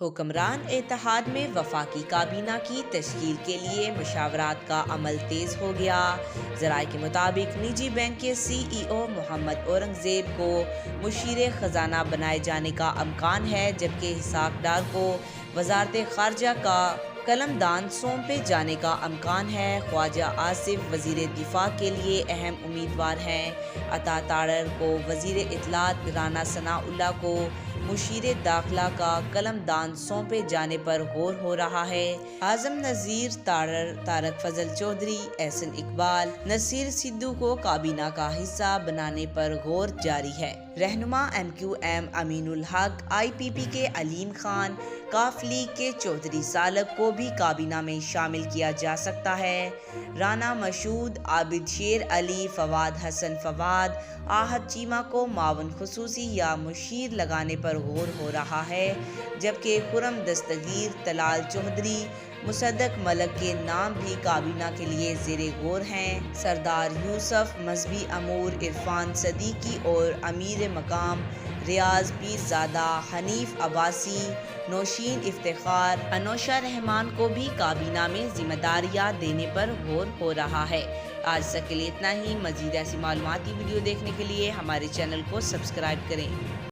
حکمران اتحاد میں وفاقی کابینہ کی تشکیل کے لیے مشاورات کا عمل تیز ہو گیا۔ ذرائع کے مطابق نجی بینک کے سی ای او محمد اورنگزیب کو مشیر خزانہ بنائے جانے کا امکان ہے، جبکہ اسحاق ڈار کو وزارت خارجہ کا قلمدان سونپے جانے کا امکان ہے۔ خواجہ آصف وزیر دفاع کے لیے اہم امیدوار ہیں۔ عطا تارڑ کو وزیر اطلاعات، رانا ثناء اللہ کو مشیر داخلہ کا قلمدان سونپے جانے پر غور ہو رہا ہے۔ اعظم نذیر تارڑ، طارق فضل چودھری، احسن اقبال، نصیر سدھو کو کابینہ کا حصہ بنانے پر غور جاری ہے۔ رہنما ایم کیو ایم امین الحق، آئی پی پی کے علیم خان، ق لیگ کے چودھری سالک کو بھی کابینہ میں شامل کیا جا سکتا ہے۔ رانا مشہود، عابد شیر علی، فواد حسن فواد، احد چیمہ کو معاون خصوصی یا مشیر لگانے پر غور ہو رہا ہے، جبکہ خرم دستگیر، طلال چودھری، مصدق ملک کے نام بھی کابینہ کے لیے زیر غور ہیں۔ سردار یوسف، مذہبی امور عرفان صدیقی اور امیر مقام ریاض پیرزادہ حنیف عباسی، نوشین افتخار، انوشا رحمان کو بھی کابینہ میں ذمہ داریاں دینے پر غور ہو رہا ہے۔ آج تک کے لیے اتنا ہی۔ مزید ایسی معلوماتی ویڈیو دیکھنے کے لیے ہمارے چینل کو سبسکرائب کریں۔